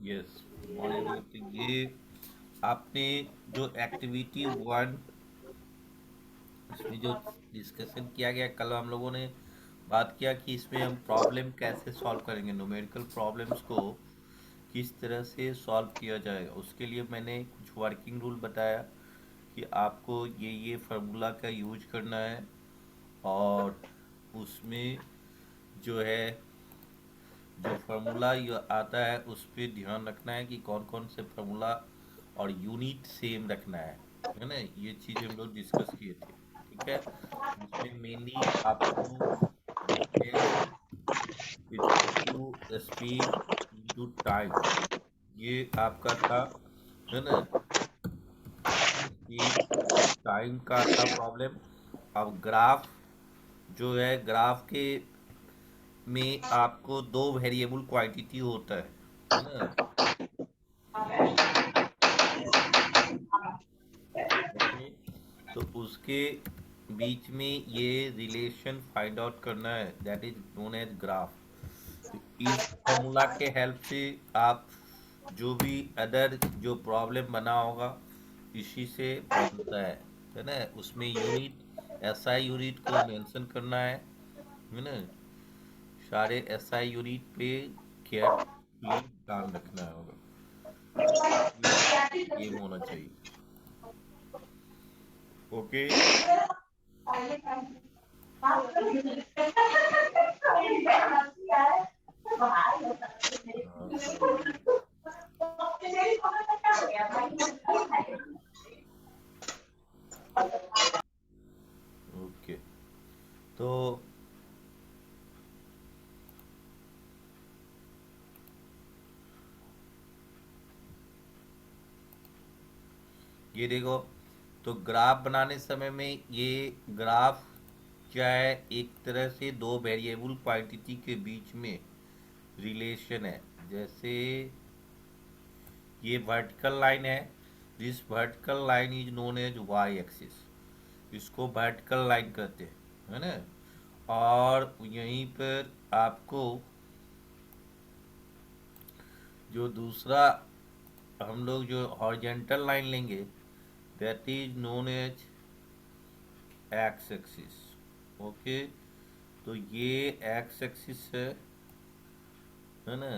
Yes, morning. तो ये आपने जो एक्टिविटी वन, इसमें जो डिस्कशन किया गया कल, हम लोगों ने बात किया कि इसमें हम प्रॉब्लम कैसे सॉल्व करेंगे, न्यूमेरिकल प्रॉब्लम्स को किस तरह से सॉल्व किया जाएगा। उसके लिए मैंने कुछ वर्किंग रूल बताया कि आपको ये फार्मूला का यूज करना है, और उसमें जो है, जो फार्मूला आता है उस पर ध्यान रखना है कि कौन कौन से फार्मूला और यूनिट सेम रखना है ना। ये चीज़ हम लोग डिस्कस किए थे। ठीक है, इसमें मेनली आपको distance to speed into time, ये आपका था, है ना। स्पीड टू टाइम का था प्रॉब्लम। अब ग्राफ जो है, ग्राफ के में आपको दो वेरिएबल क्वांटिटी होता है ना। ओके, तो उसके बीच में ये रिलेशन फाइंड आउट करना है, that is known as graph. तो इस फॉर्मूला के हेल्प से आप जो भी अदर जो प्रॉब्लम बना होगा, इसी से बनता है ना। उसमें यूनिट, एसआई यूनिट को मेंशन करना है ना। सारे एसआई यूनिट पे केयरफुली ध्यान रखना होगा। ये होना चाहिए। ओके। हाँ, तो ओके, तो ये देखो, तो ग्राफ बनाने समय में ये ग्राफ क्या है, एक तरह से दो वेरिएबल क्वांटिटी के बीच में रिलेशन है। जैसे ये वर्टिकल लाइन है, this vertical line is known as Y axis, इसको वर्टिकल लाइन कहते हैं, है ना। और यहीं पर आपको जो दूसरा हम लोग जो हॉरिजेंटल लाइन लेंगे, that is known as X axis. Okay, तो ये एक्स एक्सिस है ना,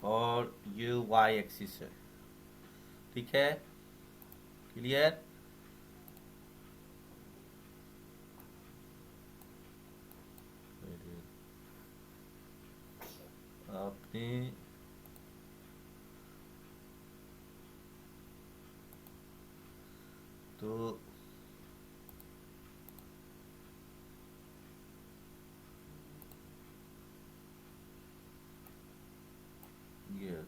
और ये वाई एक्सिस है। ठीक है, क्लियर। आपने तो ये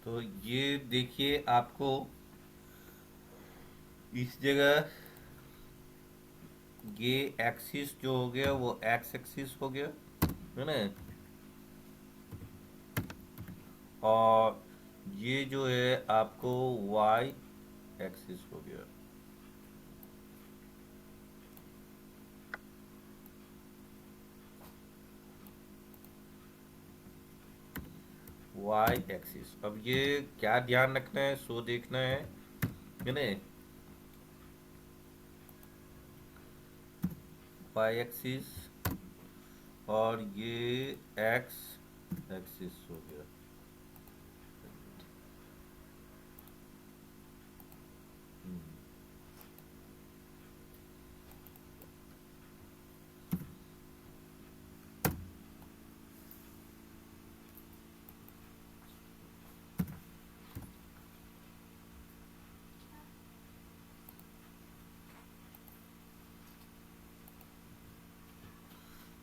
तो ये देखिए, आपको इस जगह ये एक्सिस जो हो गया वो एक्स एक्सिस हो गया, है ना। और ये जो है आपको वाई एक्सिस हो गया। वाई एक्सिस, अब ये क्या ध्यान रखना है, सो देखना है ना। वाई एक्सिस और ये एक्स एक्सिस हो गया।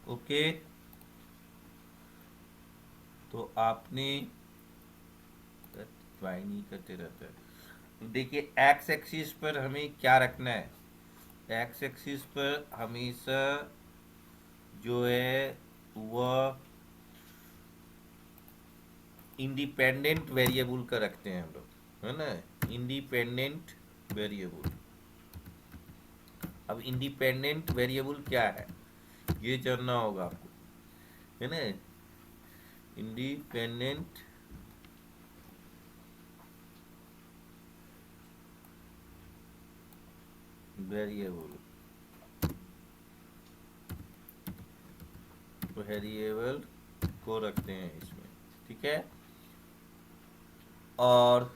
ओके, तो आपने ट्राई नहीं करते रहते हैं। तो देखिए, एक्स एक्सिस पर हमें क्या रखना है। एक्स एक्सिस पर हमेशा जो है वह इंडिपेंडेंट वेरिएबल का रखते हैं हम लोग, है ना। Independent variable. अब इंडिपेंडेंट वेरिएबल क्या है, ये जानना होगा आपको। है ना, इंडिपेंडेंट वेरिएबल, वेरिएबल को रखते हैं इसमें, ठीक है। और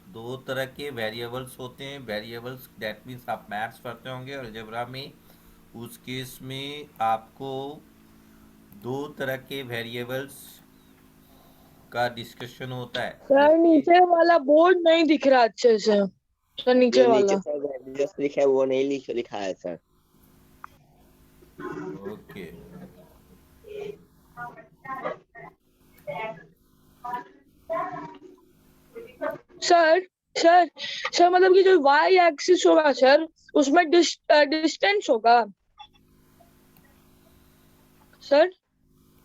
दो तरह के वेरिएबल्स होते हैं, वेरिएबल्स दैट मीन्स आप मैथ्स पढ़ते होंगे अलजेब्रा में, उस केस में आपको दो तरह के वेरिएबल्स का डिस्कशन होता है, सर जैसे नीचे वाला बोर्ड नहीं दिख रहा अच्छे से। सर नीचे ये नीचे वाला। सर वेरिएबल्स लिखा है वो नहीं लिखा है sir. Okay, sir sir sir मतलब कि जो वाई एक्सिस होगा सर, उसमें डिस्टेंस होगा सर।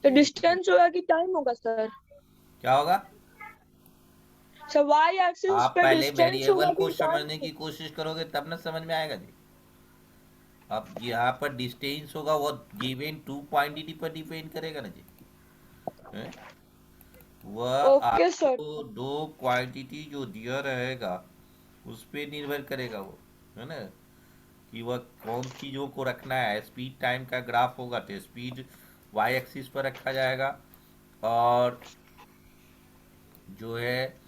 तो डिस्टेंस होगा कि टाइम होगा सर? क्या होगा? सर वाई एक्सिस आप पे पहले डिस्टेंस वेरिएबल होगा को कि समझने टाइम? की कोशिश करोगे तब ना समझ में आएगा जी। अब यहाँ पर डिस्टेंस होगा, वो गिवन टू क्वांटिटी पर डिपेंड करेगा ना जी, हैं? वह ओके सर। आपको दो क्वांटिटी जो दिया रहेगा उस पे निर्भर करेगा वो, है ना, कि वह कौन चीज़ों को रखना है। स्पीड टाइम का ग्राफ होगा तो स्पीड वाई एक्सिस पर रखा जाएगा, और जो है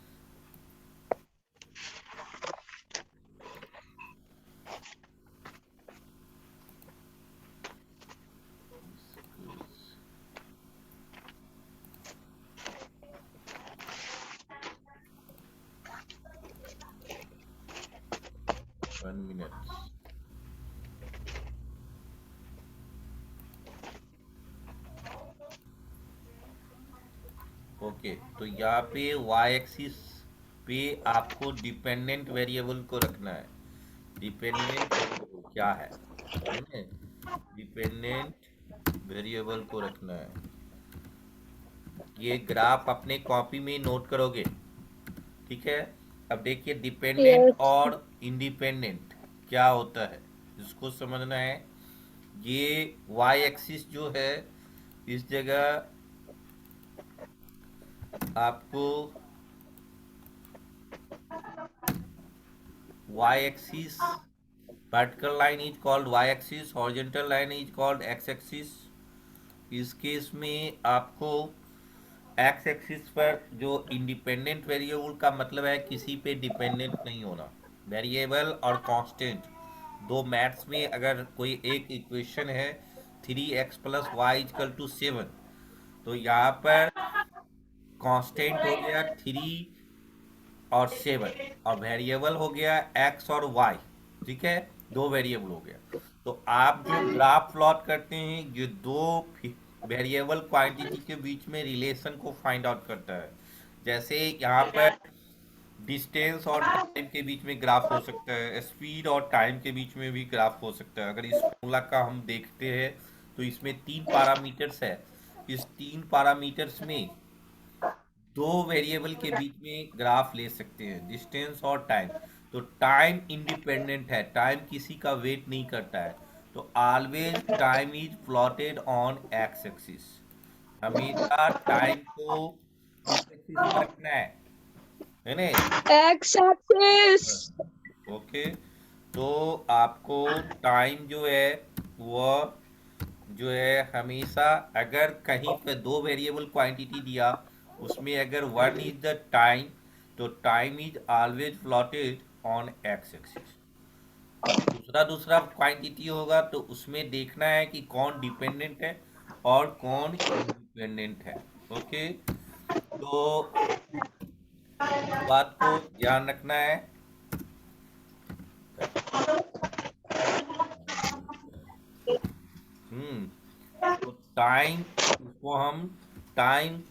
1 मिनट। ओके, तो यहाँ पे वाई एक्सिस पे आपको डिपेंडेंट वेरिएबल को रखना है। डिपेंडेंट वेरिएबल क्या है ना, डिपेंडेंट वेरिएबल को रखना है। ये ग्राफ अपने कॉपी में नोट करोगे, ठीक है। अब देखिए डिपेंडेंट यस। और इंडिपेंडेंट क्या होता है, इसको समझना है। ये वाई एक्सिस जो है, इस जगह आपको Y axis, vertical line is called Y axis, horizontal line is called X axis. इस केस में आपको एक्स एक्सिस पर जो इंडिपेंडेंट वेरिएबल का मतलब है किसी पे डिपेंडेंट नहीं होना। वेरिएबल और कांस्टेंट, दो मैथ्स में अगर कोई एक इक्वेशन है 3x + y = 7, तो यहाँ पर कांस्टेंट हो गया 3 और 7, और वेरिएबल हो गया एक्स और वाई, ठीक है, दो वेरिएबल हो गया। तो आप जो ग्राफ प्लॉट करते हैं ये दो वेरिएबल क्वांटिटी के बीच में रिलेशन को फाइंड आउट करता है। जैसे यहाँ पर डिस्टेंस और टाइम के बीच में ग्राफ हो सकता है, स्पीड और टाइम के बीच में भी ग्राफ हो सकता है। अगर इस फॉर्मूला का हम देखते हैं तो इसमें 3 पैरामीटर्स है। इस 3 पैरामीटर्स में दो वेरिएबल के बीच में ग्राफ ले सकते हैं, डिस्टेंस और टाइम। तो टाइम इंडिपेंडेंट है, टाइम किसी का वेट नहीं करता है। तो always time is plotted on x axis, हमेशा टाइम को किस एक्सिस पर रखना है ना। X axis. ओके, तो आपको टाइम जो है वह जो है हमेशा, अगर कहीं पे दो वेरिएबल क्वांटिटी दिया, उसमें अगर 1 इज द टाइम, तो time is always plotted on x axis. अब दूसरा दूसरा क्वांटिटी होगा तो उसमें देखना है कि कौन डिपेंडेंट है और कौन इंडिपेंडेंट है। ओके, तो इस बात को ध्यान रखना है। हम्म, तो टाइम, इसको हम टाइम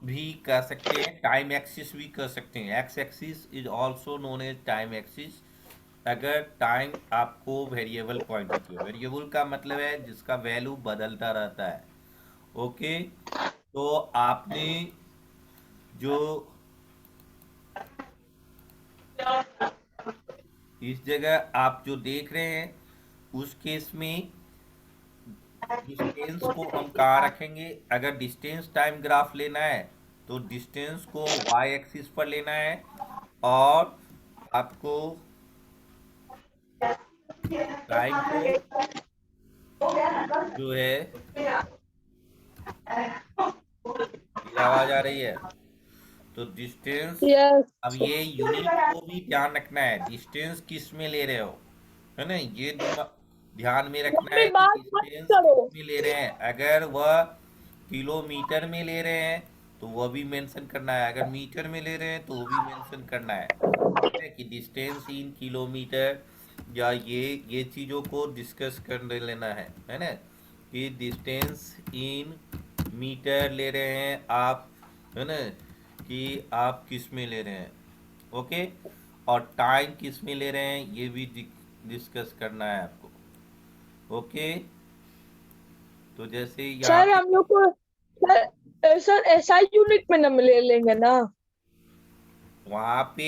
भी कह सकते हैं, टाइम एक्सिस भी कह सकते हैं। X axis is also known as time axis. अगर टाइम आपको वेरिएबल क्वांटिटी, वेरिएबल का मतलब है जिसका वैल्यू बदलता रहता है। ओके, तो आपने जो इस जगह आप जो देख रहे हैं उस केस में डिस्टेंस को हम कहाँ रखेंगे? अगर डिस्टेंस टाइम ग्राफ लेना है तो डिस्टेंस को वाई एक्सिस पर लेना है, और आपको टाइम को जो है, ये आवाज आ रही है, तो डिस्टेंस, यस। अब ये यूनिट को भी ध्यान रखना है, डिस्टेंस किस में ले रहे हो, है ना, ये दिमाग ध्यान में रखना मम्मी है कि बात मत डिस्टेंस करो। किस में ले रहे हैं। अगर वह किलोमीटर में ले रहे हैं तो वह भी मेंशन करना है, अगर मीटर में ले रहे हैं तो वो भी मेंशन करना है कि डिस्टेंस इन किलोमीटर, या ये चीज़ों को डिस्कस कर लेना है ना, कि डिस्टेंस इन मीटर ले रहे हैं आप, है ना, कि आप किस में ले रहे हैं, ओके, और टाइम किस में ले रहे हैं ये भी डिस्कस करना है आपको, ओके। तो जैसे यहाँ सर हम लोग को सर एसआई यूनिट में न ले लेंगे ना। वहाँ पे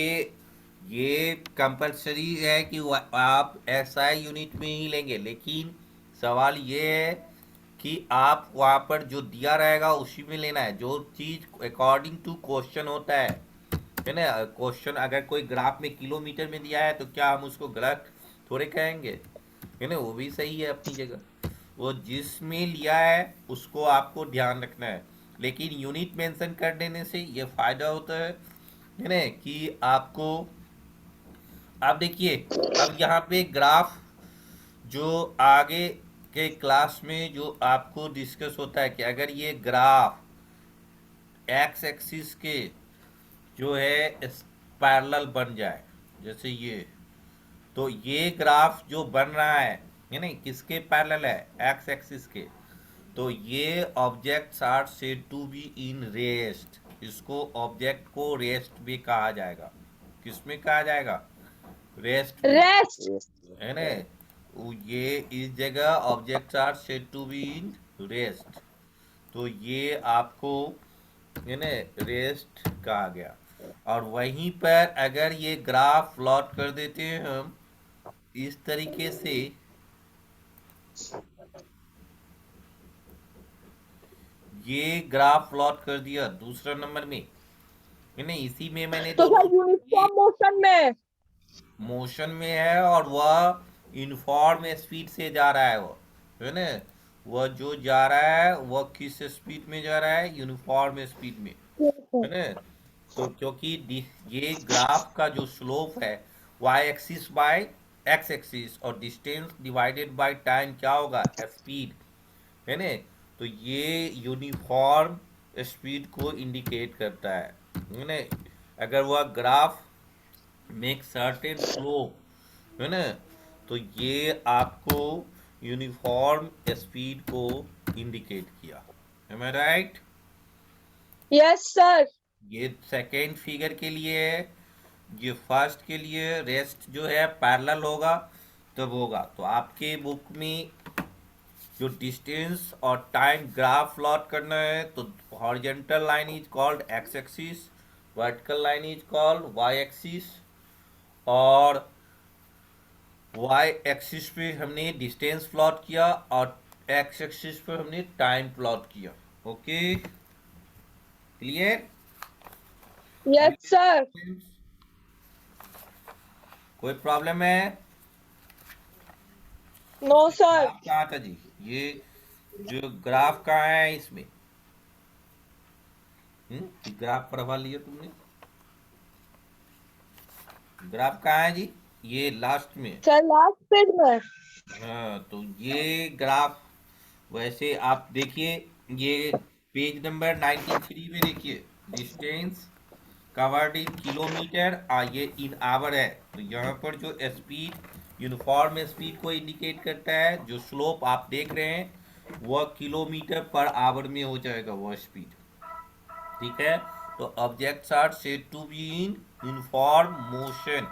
ये कंपलसरी है कि आप एसआई यूनिट में ही लेंगे, लेकिन सवाल ये है कि आप वहाँ पर जो दिया रहेगा उसी में लेना है, जो चीज़ अकॉर्डिंग टू क्वेश्चन होता है ना। क्वेश्चन अगर कोई ग्राफ में किलोमीटर में दिया है तो क्या हम उसको गलत थोड़े कहेंगे, है ना, वो भी सही है अपनी जगह, वो जिसमें लिया है उसको आपको ध्यान रखना है। लेकिन यूनिट मेंशन कर देने से ये फायदा होता है ना, कि आपको, आप देखिए, अब यहाँ पे ग्राफ जो आगे के क्लास में जो आपको डिस्कस होता है कि अगर ये ग्राफ एक्स एक्सिस के जो है पैरेलल बन जाए, जैसे ये, तो ये ग्राफ जो बन रहा है ना, किसके पैरेलल है? एक्स एक्सिस के। तो ये objects are said to be in rest, इसको ऑब्जेक्ट को रेस्ट भी कहा जाएगा। किस में कहा जाएगा? रेस्ट में, रेस्ट। है ना। ये इस जगह objects are said to be in rest, तो ये आपको, है ना, रेस्ट कहा गया। और वहीं पर अगर ये ग्राफ प्लॉट कर देते हैं हम इस तरीके से, ये ग्राफ प्लॉट कर दिया दूसरा नंबर में, है ना, इसी में मैंने तो दोनों सर ये यूनिफॉर्म मोशन में। मोशन में है, और वह यूनिफॉर्म स्पीड से जा रहा है, वो, है ना, वह जो जा रहा है वह किस स्पीड में जा रहा है? यूनिफॉर्म स्पीड में, है ना। तो क्योंकि ये ग्राफ का जो स्लोप है Y axis by X axis, और डिस्टेंस डिवाइडेड बाय टाइम क्या होगा? स्पीड, है ना। तो ये यूनिफॉर्म स्पीड को इंडिकेट करता है ना। अगर वह ग्राफ मेक सर्टेन स्लोप, है ना, तो ये आपको यूनिफॉर्म स्पीड को इंडिकेट किया। M I right? Yes sir. ये सेकेंड फिगर के लिए है, ये फर्स्ट के लिए रेस्ट जो है पैरेलल होगा तब होगा। तो आपके बुक में जो डिस्टेंस और टाइम ग्राफ प्लॉट करना है तो horizontal line is called X axis, vertical line is called Y axis, और वाई एक्सिस पे हमने डिस्टेंस प्लॉट किया और एक्स एक्सिस पे हमने टाइम प्लॉट किया। Okay, clear? Yes sir. कोई प्रॉब्लम है? No sir. ग्राफ कहाँ था जी? ये जो ग्राफ कहाँ है इसमें? ग्राफ पढ़वा लिया तुमने? ग्राफ कहाँ है जी? ये लास्ट में। सर लास्ट पेज में। हाँ, तो ये ग्राफ, वैसे आप देखिए, ये पेज नंबर 93 में देखिए, डिस्टेंस कवर्ड इन किलोमीटर, ये इन आवर है। तो यहाँ पर जो स्पीड यूनिफॉर्म स्पीड को इंडिकेट करता है, जो स्लोप आप देख रहे हैं वह किलोमीटर पर आवर में हो जाएगा वह स्पीड, ठीक है। तो objects are said to be in uniform motion,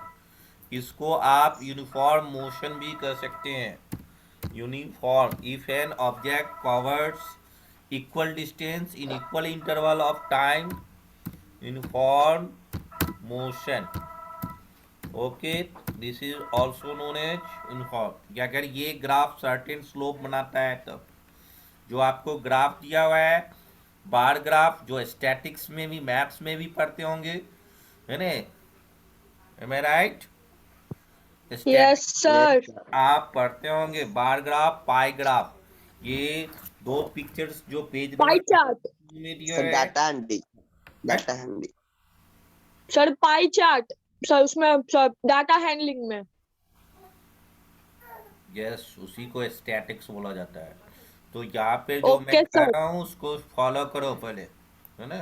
इसको आप यूनिफॉर्म मोशन भी कर सकते हैं। Uniform, if an object covers equal distance in equal interval of time, uniform motion, okay. This is also known as uniform. अगर ये graph certain slope बनाता है तब जो आपको ग्राफ दिया हुआ है, बार ग्राफ, जो स्टैटिक्स में भी मैथ्स में भी पढ़ते होंगे, है ना? Am I right? Yes, statics Yes, sir. sir. आप पढ़ते होंगे बार ग्राफ, पाई ग्राफ। ये दो पिक्चर्स जो पेज Pie नंबर chart. में दिया Sir, है। data handy. हैं? Data handy. Sir pie chart sir, उसमें सर डाटा हैंडलिंग में। यस, उसी को स्टैटिक्स बोला जाता है। तो यहाँ पे जो मैं ओके कह सर। रहा हूँ उसको फॉलो करो पहले, है ना?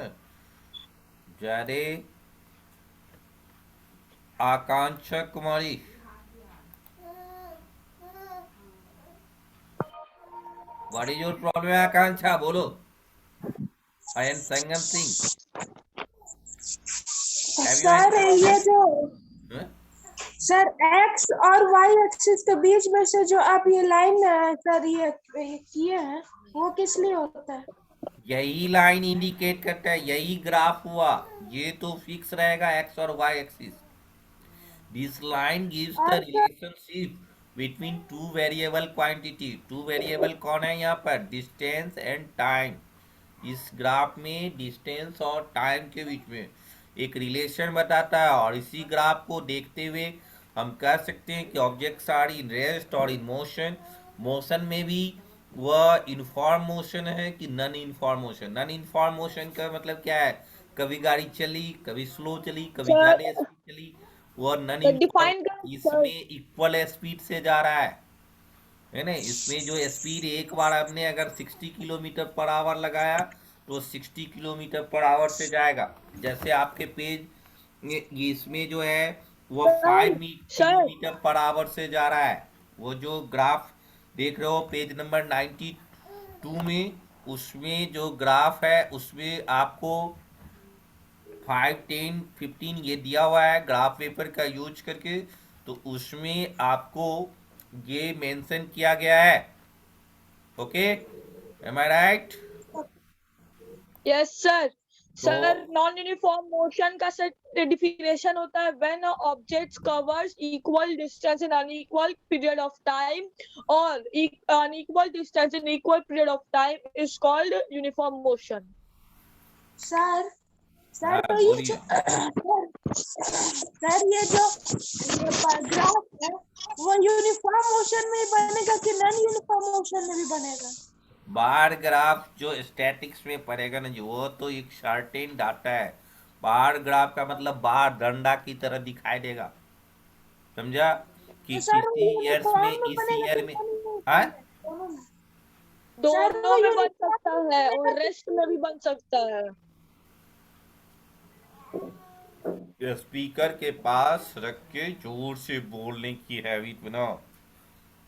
जरे आकांक्षा कुमारी, व्हाट इज योर प्रॉब्लम? आकांक्षा बोलो। I am Sangam Singh. Have you sir any ये जो प्रॉब्लम? सर एक्स और वाई एक्सिस के बीच में से जो आप ये लाइन सर ये किए हैं वो किस लिए होता है? यही लाइन इंडिकेट करता है, यही ग्राफ हुआ। ये तो फिक्स रहेगा एक्स और Y axis. This line gives the और sir relationship between two variable quantity. Two variable कौन है यहाँ पर? Distance and time. इस ग्राफ में डिस्टेंस और टाइम के बीच में एक रिलेशन बताता है, और इसी ग्राफ को देखते हुए हम कह सकते हैं कि ऑब्जेक्ट्स आर इन रेस्ट और इन मोशन। मोशन में भी वह इनफॉर्म मोशन है कि non uniform motion. Non uniform motion का मतलब क्या है? कभी गाड़ी चली, कभी स्लो चली, कभी ज़्यादा सर स्पीड चली, वह नन सर इनफॉर्म। डिफाइन करो इसमें सर। इक्वल स्पीड से जा रहा है ना? इसमें जो स्पीड एक बार आपने अगर 60 किलोमीटर पर आवर लगाया तो 60 किलोमीटर पर आवर से जाएगा। जैसे आपके पेज इसमें जो है वो sir 5 sir kilometre per hour से जा रहा है। वो जो ग्राफ देख रहे हो पेज नंबर 92 में, उसमें जो ग्राफ है उसमें आपको 5, 10, 15 ये दिया हुआ है ग्राफ पेपर का यूज करके। तो उसमें आपको ये मेंशन किया गया है। Okay, am I right? Yes sir. तो सर नॉन यूनिफॉर्म मोशन का सर डेफिनेशन होता है when objects covers equal distance in unequal period of time, और unequal distance in equal period of time is called uniform motion. Sir हाँ, sir तो ये बोलिए। जो सर ये जो ग्राफ है वो यूनिफॉर्म मोशन में ही बनेगा कि नॉन यूनिफॉर्म मोशन में भी बनेगा? बार ग्राफ जो स्टैटिक्स में पड़ेगा ना जो, वो तो एक सर्टेन डाटा है। बार ग्राफ का मतलब बार डंडा की तरह दिखाई देगा, समझा? कि तो सर वो किसी ईयर्स में, यूनिफॉर्म में इस बनेगा ईयर कि में। नॉन हाँ, यूनिफॉर्म में? दोनों में? सर दोनों वो में बन सकता यूनिफॉर्म में है बनेगा और कि रेस्ट में भी बन सकता है। स्पीकर के पास रख के जोर से बोलने की हैबिट बनाओ,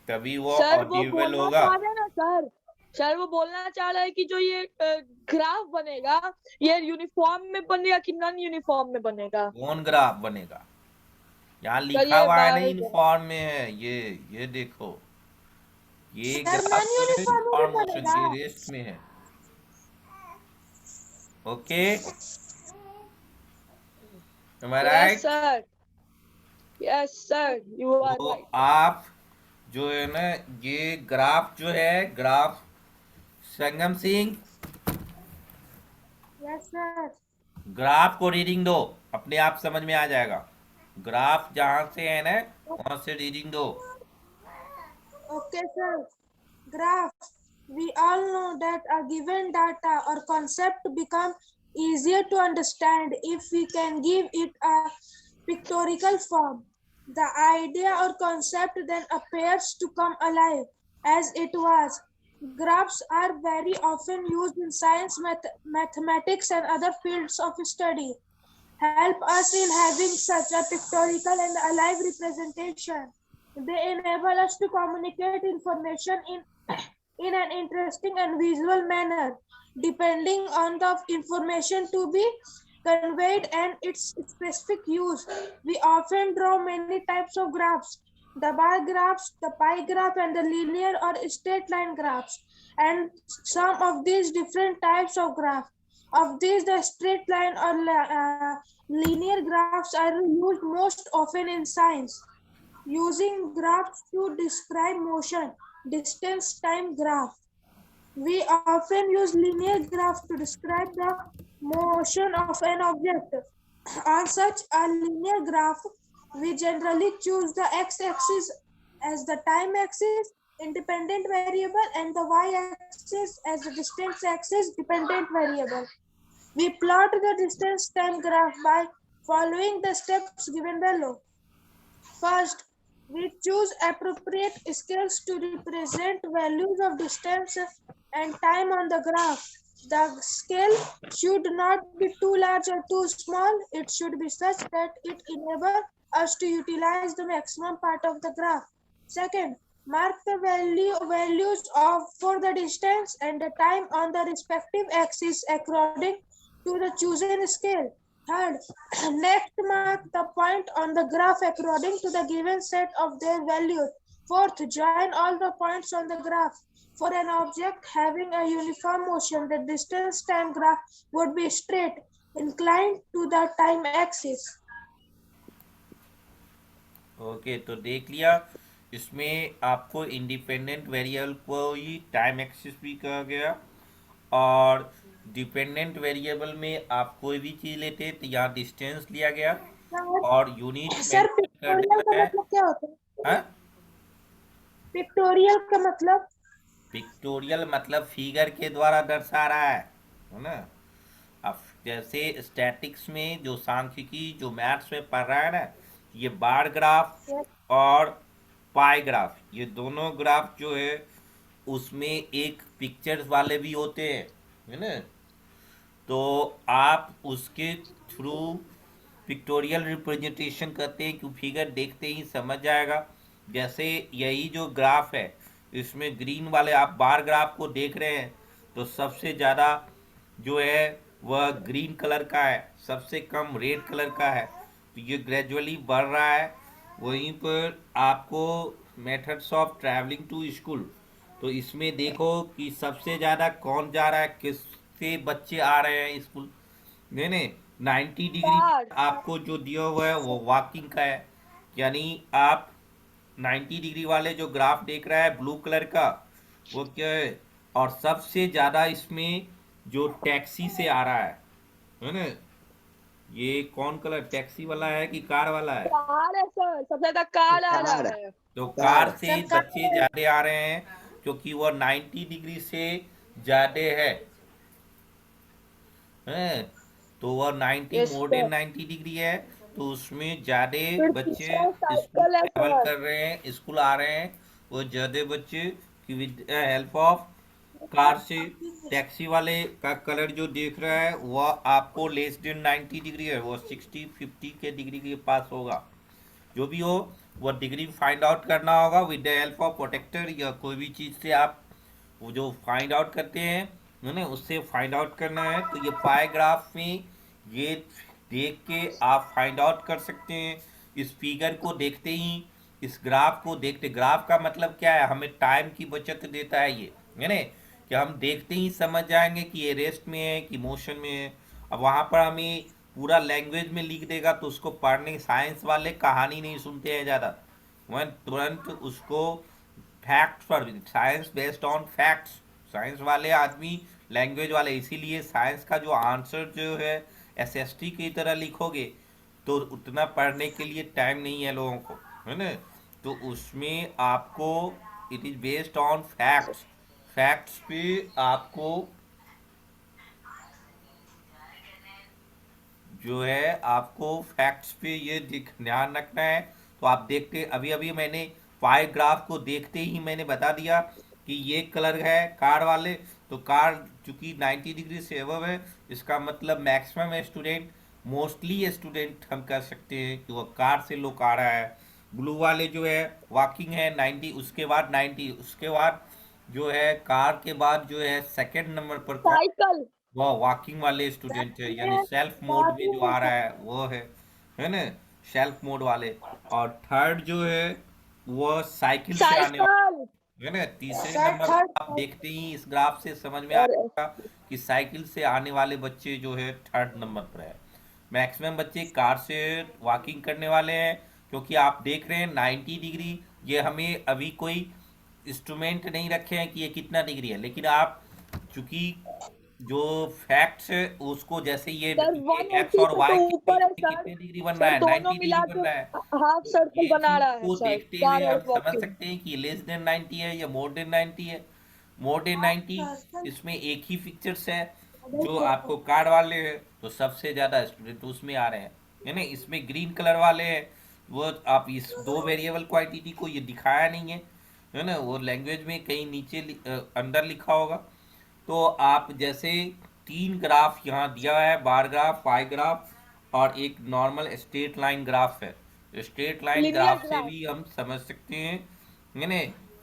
तभी वो सर वो ऑडिबल बोलना होगा। चाह रहे हैं ना सर। सर वो बोलना चाह रहा है कि जो ये ग्राफ बनेगा ये यूनिफॉर्म में बनेगा कि नॉन यूनिफॉर्म में बनेगा। कौन ग्राफ बनेगा? यहाँ सर लिखा ये हुआ है ना, बार इनफॉर्म में है ये देखो। ये सर ग्राफ नॉन जो है यूनिफॉर्म में भी इनफॉर्म मोशन, बनेगा? ये रेस्ट में है। Okay, am I yes right? Sir. Yes sir you are तो राइट। आप जो है ना, ये ग्राफ जो है, graph Sangam Singh, yes sir. Graph को रीडिंग दो, अपने आप समझ में आ जाएगा। ग्राफ जहां से है ना वहां से रीडिंग दो। Okay, sir. Graph. We all know that a given data or concept become easier to understand if we can give it a pictorial form. The idea or concept then appears to come alive as it was. Graphs are very often used in science, mathematics, and other fields of study. Help us in having such a pictorial and alive representation. They enable us to communicate information in an interesting and visual manner, depending on the information to be conveyed and its specific use. We often draw many types of graphs: the bar graphs, the pie graph, and the linear or straight line graphs. And some of these different types of graphs. Of these, the straight line or linear graphs are used most often in science. using graphs to describe motion, distance, time graph. We often use linear graph to describe the motion of an object. On such a linear graph, we generally choose the x-axis as the time axis, independent variable, and the y-axis as the distance axis, dependent variable. We plot the distance time graph by following the steps given below. First, we choose appropriate scales to represent values of distance and time on the graph. The scale should not be too large or too small. It should be such that it enables us to utilize the maximum part of the graph. Second, mark the values of for the distance and the time on the respective axis according to the chosen scale. Third, next mark the point on the graph according to the given set of their values. Fourth, join all the points on the graph. For an object having a uniform motion, the distance time graph would be straight, inclined to the time axis. Okay, तो देख लिया, इसमें आपको independent variable को ही time axis भी कहा गया, और डिपेंडेंट वेरिएबल में आप कोई भी चीज़ लेते तो यहाँ डिस्टेंस लिया गया और यूनिट सर, पिक्टोरियल का मतलब क्या होता है? हाँ, पिक्टोरियल का मतलब? पिक्टोरियल मतलब फिगर के द्वारा दर्शा रहा है ना। अब जैसे स्टैटिक्स में जो सांख्यिकी जो मैथ्स में पढ़ रहा है ना, ये बार ग्राफ और पाई ग्राफ, ये दोनों ग्राफ जो है उसमें एक पिक्चर्स वाले भी होते हैं, है ना। तो आप उसके थ्रू पिक्टोरियल रिप्रेजेंटेशन करते हैं कि फिगर देखते ही समझ जाएगा। जैसे यही जो ग्राफ है, इसमें ग्रीन वाले आप बार ग्राफ को देख रहे हैं, तो सबसे ज़्यादा जो है वह ग्रीन कलर का है, सबसे कम रेड कलर का है। तो ये ग्रेजुअली बढ़ रहा है। वहीं पर आपको methods of travelling to school, तो इसमें देखो कि सबसे ज़्यादा कौन जा रहा है, किससे बच्चे आ रहे हैं स्कूल। नहीं नहीं, 90 डिग्री आपको जो दिया हुआ है वो वॉकिंग का है, यानी आप 90 डिग्री वाले जो ग्राफ देख रहा है ब्लू कलर का, वो क्या है। और सबसे ज़्यादा इसमें जो टैक्सी से आ रहा है ना, ये कौन कलर, टैक्सी वाला है कि कार वाला है? कार है सर, सबसे ज्यादा कार आ रहा है। तो कार से बच्चे ज़्यादा आ रहे हैं क्योंकि वह 90 डिग्री से ज़्यादा है। तो वह 90 मोर देन 90 डिग्री है, तो उसमें ज़्यादा बच्चे स्कूल ट्रैवल कर रहे हैं, स्कूल आ रहे हैं। वो ज़्यादा बच्चे की विद हेल्प ऑफ कार से। टैक्सी वाले का कलर जो देख रहा है वह आपको लेस देन 90 डिग्री है, वो 60-50 के डिग्री के पास होगा। जो भी हो वह डिग्री फाइंड आउट करना होगा with the help of protractor, या कोई भी चीज़ से आप वो जो फाइंड आउट करते हैं ना, उससे फाइंड आउट करना है। तो ये पाई ग्राफ में ये देख के आप फाइंड आउट कर सकते हैं। इस फिगर को देखते ही, इस ग्राफ को देखते, ग्राफ का मतलब क्या है, हमें टाइम की बचत देता है ये, है ना, कि हम देखते ही समझ जाएंगे कि ये रेस्ट में है कि मोशन में है। अब वहाँ पर हमें पूरा लैंग्वेज में लिख देगा तो उसको पढ़ने, साइंस वाले कहानी नहीं सुनते हैं ज़्यादा, वह तुरंत उसको फैक्ट्स पर, science based on facts, science वाले आदमी लैंग्वेज वाले, इसीलिए साइंस का जो आंसर जो है एसएसटी की तरह लिखोगे तो उतना पढ़ने के लिए टाइम नहीं है लोगों को, है ना। तो उसमें आपको it is based on facts, facts पे आपको जो है आपको फैक्ट्स पे ये ध्यान रखना है। तो आप देखते, अभी अभी मैंने पाई ग्राफ को देखते ही मैंने बता दिया कि ये कलर है कार वाले, तो कार चूंकि 90 डिग्री से अबव है, इसका मतलब मैक्सिमम स्टूडेंट, मोस्टली स्टूडेंट हम कह सकते हैं कि वह कार से लोग आ रहा है। ब्लू वाले जो है वॉकिंग है 90, उसके बाद 90, उसके बाद जो है कार के बाद जो है सेकंड नंबर पर साइकिल, वह वॉकिंग वाले स्टूडेंट है, यानी सेल्फ मोड में जो आ रहा है वो है ना, सेल्फ मोड वाले। और थर्ड जो है वो साइकिल से आने वाले, है ना। तीसरे नंबर पर आप देखते ही इस ग्राफ से समझ में आएगा कि साइकिल से आने वाले बच्चे जो है थर्ड नंबर पर है। मैक्सिमम बच्चे कार से वॉकिंग करने वाले हैं, क्योंकि आप देख रहे हैं 90 डिग्री, ये हमें अभी कोई इंस्ट्रूमेंट नहीं रखे हैं कि ये कितना डिग्री है, लेकिन आप चूंकि जो फैक्ट्स है उसको जैसे सर ये एक्स 180 और से वाई तो ऊपर है के सर। कितने डिग्री बन रहा सर है, दोनों 90 डिग्री मिला बन के रहा है। हाफ तो सर्कल ये बना चीज रहा है को सर, देखते हुए हम फॉरवर्ड समझ वॉकिंग। सकते हैं कि लेस देन 90 है या मोर देन 90 है। मोर देन 90 इसमें एक ही फिक्चर्स है जो आपको कार्ड वाले हैं, तो सबसे ज्यादा स्टूडेंट उसमें आ रहे हैं, है ना। इसमें ग्रीन कलर वाले हैं, वो आप इस दो वेरिएबल क्वांटिटी को ये दिखाया नहीं है ना, वो लैंग्वेज में कहीं नीचे अंदर लिखा होगा। तो आप जैसे तीन ग्राफ यहाँ दिया है, बार ग्राफ, पाई ग्राफ और एक नॉर्मल स्ट्रेट लाइन ग्राफ है। स्ट्रेट लाइन लिनियर ग्राफ से ग्राफ। भी हम समझ सकते हैं, है ना,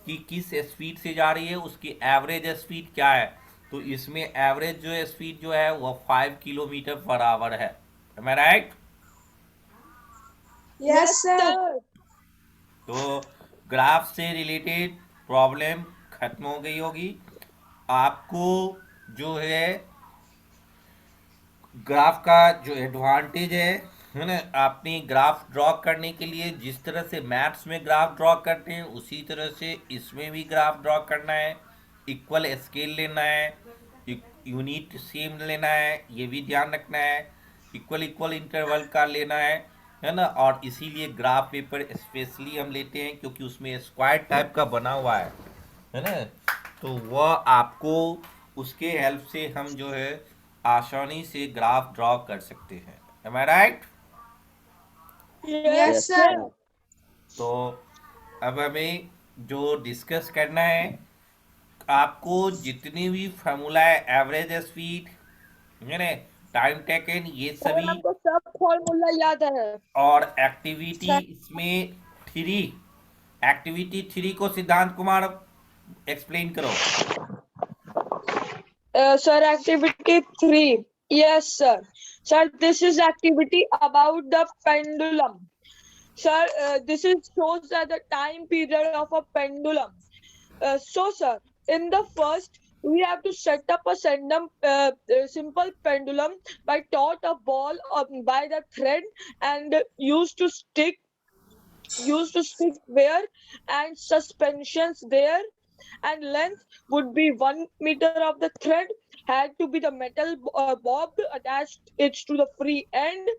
कि किस स्पीड से जा रही है, उसकी एवरेज स्पीड क्या है। तो इसमें एवरेज जो स्पीड जो है वो 5 किलोमीटर पर आवर है। Am I right? Yes, sir. Sir. तो ग्राफ से रिलेटेड प्रॉब्लम खत्म हो गई होगी। आपको जो है ग्राफ का जो एडवांटेज है ना, आपने ग्राफ ड्रॉ करने के लिए जिस तरह से मैथ्स में ग्राफ ड्रॉ करते हैं उसी तरह से इसमें भी ग्राफ ड्रॉ करना है। इक्वल स्केल लेना है, यूनिट सेम लेना है, ये भी ध्यान रखना है। इक्वल इक्वल इंटरवल का लेना है ना। और इसीलिए ग्राफ पेपर स्पेशली हम लेते हैं क्योंकि उसमें स्क्वायर टाइप का बना हुआ है ना। तो वह आपको उसके हेल्प से हम जो है आसानी से ग्राफ ड्रॉ कर सकते हैं। Am I right? Yes, yes Yes, sir. Sir. sir. तो अब हमें जो डिस्कस करना है, आपको जितनी भी फार्मूला है, एवरेज स्पीड, है ना, टाइम टेकन, ये सर सभी, हमको सब फॉर्मूला याद है। और एक्टिविटी Sir. इसमें थ्री, एक्टिविटी थ्री को सिद्धांत कुमार एक्सप्लेन करो। Sir, activity 3. Yes, sir. Sir, this is activity about the pendulum. Sir, this is shows that the time period of a pendulum. So, sir, in the first, we have to set up a simple pendulum by taught a ball by the thread and used to stick where and suspensions there, and length would be 1 meter of the thread had to be the metal bob attached it to the free end,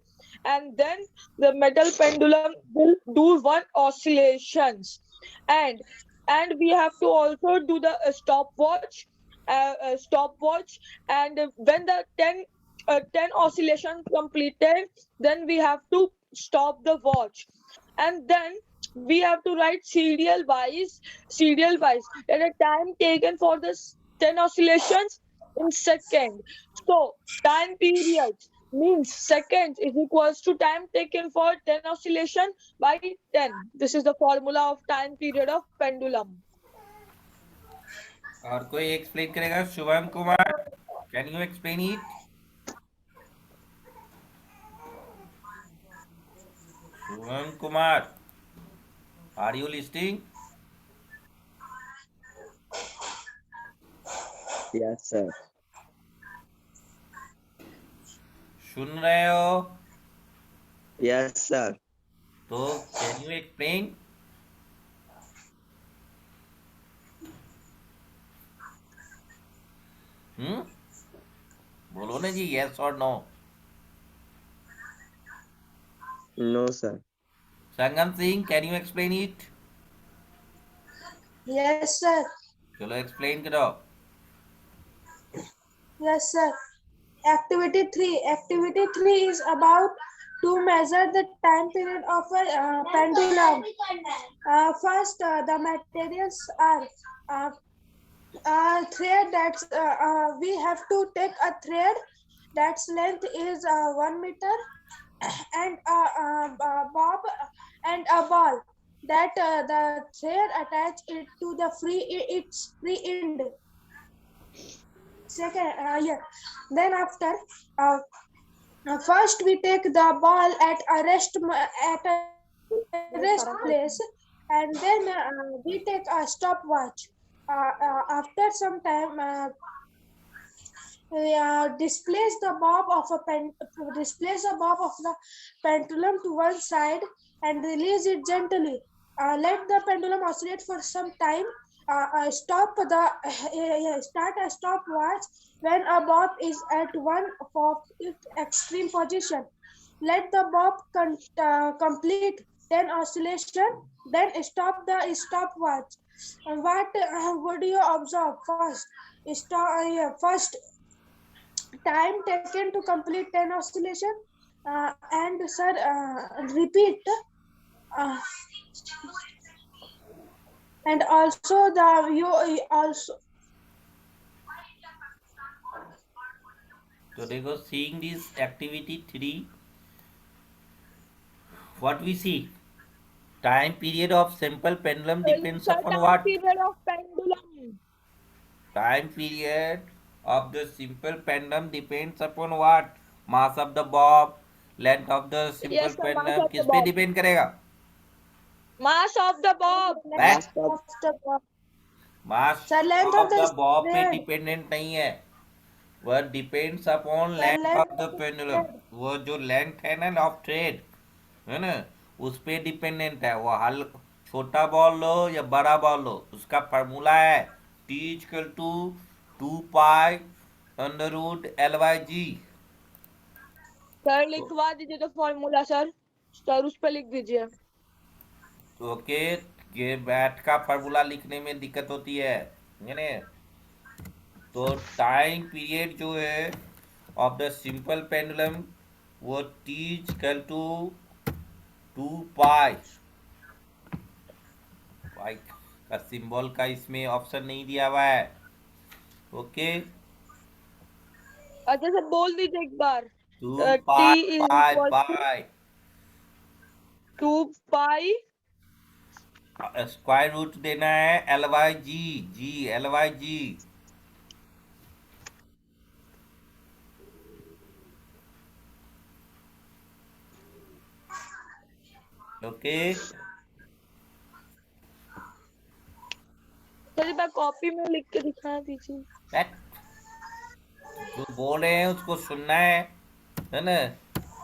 and then the metal pendulum will do one oscillations, and we have to also do the stopwatch, and when the 10 oscillations completed, then we have to stop the watch, and then we have to write serial wise at a time taken for the 10 oscillations in second. So time period means seconds is equals to time taken for 10 oscillation by 10. This is the formula of time period of pendulum. और कोई explain करेगा? Shubham Kumar, can you explain it? Shubham Kumar, are you listening? Yes, sir. सुन रहे हो? Yes, sir. तो can you explain? बोलो ना जी, यस और no. No, sir. Sangam Singh, can you explain it? Yes, sir. चलो एक्सप्लेन करो। Yes, sir. Activity 3. Activity 3 is about to measure the time period of a pendulum. First, the materials are thread that's we have to take a thread that's length is 1 meter and a bob and a ball that the thread attach it to the its free end. Second, yeah. Then after, first we take the ball at a rest place, and then we take a stopwatch. After some time, we displace the bob of the pendulum to one side, and release it gently. Let the pendulum oscillate for some time. Start a stopwatch when a bob is at one of its extreme position. Let the bob complete 10 oscillation, then stop the stopwatch. What would you observe first? First time taken to complete 10 oscillation, and sir, repeat, uh, and also the you also. तो देखो, seeing this activity 3, what we see, time period of simple pendulum depends Sir, upon time what? period of pendulum. Time period of the simple pendulum depends upon what? Mass of the bob, length of the simple Yes, sir, mass pendulum, of the किस पे bob. Depend करेगा? Mass of the bob. Back, Mass of Of the mass sir, length of of the the Bob पे thread. Dependent नहीं है, वह depends upon Sir, length length of the of the pendulum. thread. वो जो length है ना of thread, है ना, उस पे डिपेंडेंट है। वो हल छोटा बॉल लो या बड़ा बॉल लो, उसका फार्मूला है T equal to 2 pi under root L by G. Sir लिखवा दीजिए तो फॉर्मूला सर। सर उस पर लिख दीजिए। ओके, ये बैट का फार्मूला लिखने में दिक्कत होती है ना। तो टाइम पीरियड जो है ऑफ द सिंपल पेंडुलम, वो टी इक्वल टू 2 पाई, पाई का सिंबल का इसमें ऑप्शन नहीं दिया हुआ है। ओके, अच्छा सर बोल दीजिए एक बार। 2 pi t is pi equal to pi 2 pi square root देना है एल वाई जी, जी l by g. Okay, sir एक बार कॉपी में लिख के दिखा दीजिए। बैट, जो बोल रहे हैं उसको सुनना है ना।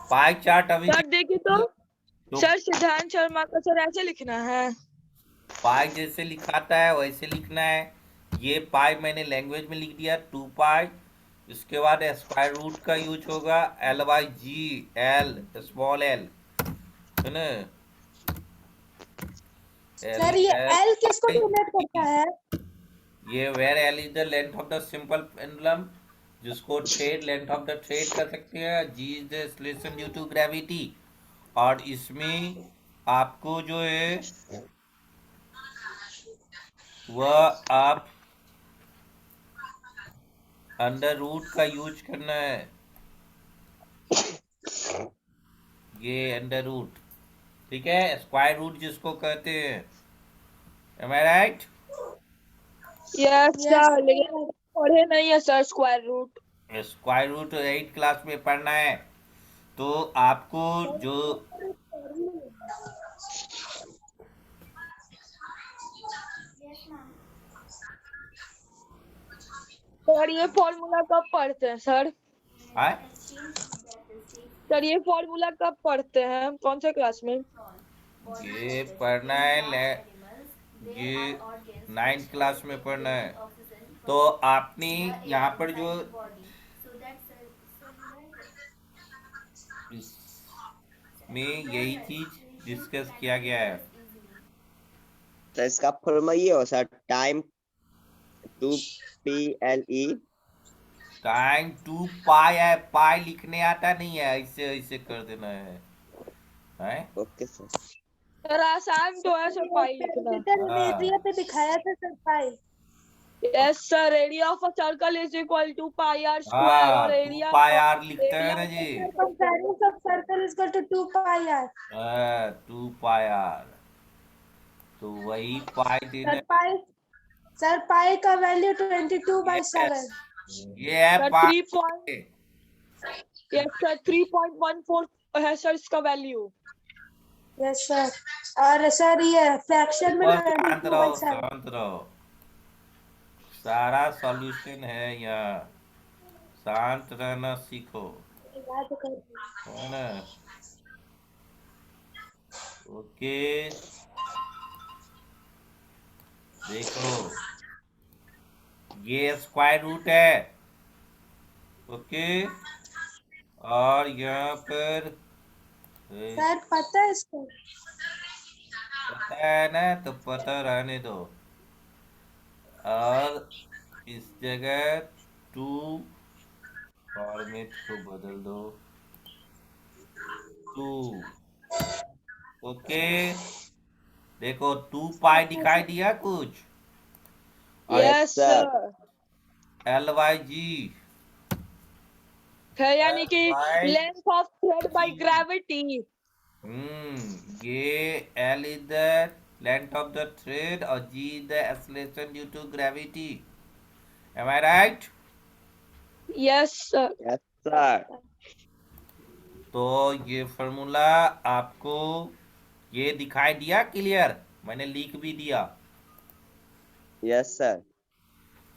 पाई चार्ट अभी सर देखिए तो तो सर सिद्धांत शर्मा का सर ऐसे लिखना है। पाई जैसे लिखाता है वैसे लिखना है। ये पाई मैंने लैंग्वेज में लिख दिया 2 पाई। इसके बाद स्क्वायर रूट का यूज होगा l by g, l small l, है ना, एल सर ये एल L किसको बाई डिनोट करता जी। है? ये where l is the length of the simple pendulum, जिसको thread length of the thread कर सकते हैं। G is the acceleration due to gravity. और इसमें आपको जो है वह आप अंडर रूट का यूज करना है। ये अंडर रूट, ठीक है, स्क्वायर रूट जिसको कहते हैं। Am I right? Yes yes sir लेकिन पढ़े नहीं है sir square root. Square root 8 class में पढ़ना है। तो आपको जो सर ये फॉर्मूला कब पढ़ते हैं सर? है, सर ये फॉर्मूला कब पढ़ते हैं, कौन से क्लास में? ये पढ़ना है ये 9 क्लास में पढ़ना है। तो आपने यहाँ पर जो इसमें यही चीज डिस्कस किया गया है। तो इसका फॉर्मूला ये हो सर, टाइम 2PLE। टाइम 2 पाई है, पाई लिखने आता नहीं है, ऐसे ऐसे कर देना है? Okay sir. सर आसान तो है सर पाई लिखना। कैपेसिटर एरिया पे दिखाया था sir pi. Yes sir area of a circle is equal to pi R square हाँ, और 2 एरिया पाई आर लिखते हैं ना जी। Circumference of circle is equal to 2 pi r. 2 pi are, तो वही पाई देना। सर पाई का वैल्यू 22/7। ये है सर पाई। 3.14 है सर इसका वैल्यू। Yes sir. और सर ये फ्रैक्शन में और शांत रहो, 22/7। शांत रहो, सारा सॉल्यूशन है यहाँ, शांत रहना सीखो, याद कर। है ना। ओके, देखो ये स्क्वायर रूट है। ओके, और यहाँ पर सर पता है इसको। पता है ना, तो पता रहने दो। और इस जगह टू फॉर्मेट को बदल दो, टू। ओके, देखो 2 पाई दिखाई दिया कुछ, और Yes, yes sir. Sir, LYG, है यानी कि LYG। Length of thread by gravity. ये L is the length of the thread और G is the acceleration due to gravity. Am I right? Yes sir. Yes, sir. तो ये formula आपको ये दिखाई दिया क्लियर, मैंने लिख भी दिया। Yes, sir.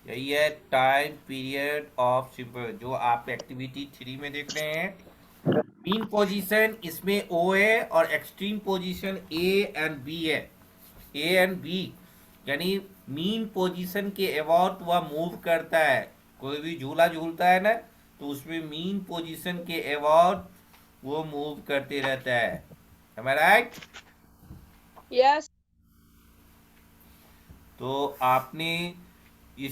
यही है टाइम पीरियड ऑफ सिंपल, जो आप एक्टिविटी 3 में देख रहे हैं। मीन पोजीशन इसमें O है और extreme position A and B है। A एंड B यानी मीन पोजीशन के अबाउट वह मूव करता है। कोई भी झूला झूलता है ना, तो उसमें मीन पोजीशन के अबाउट वो मूव करते रहता है। Am I right? यस तो आपने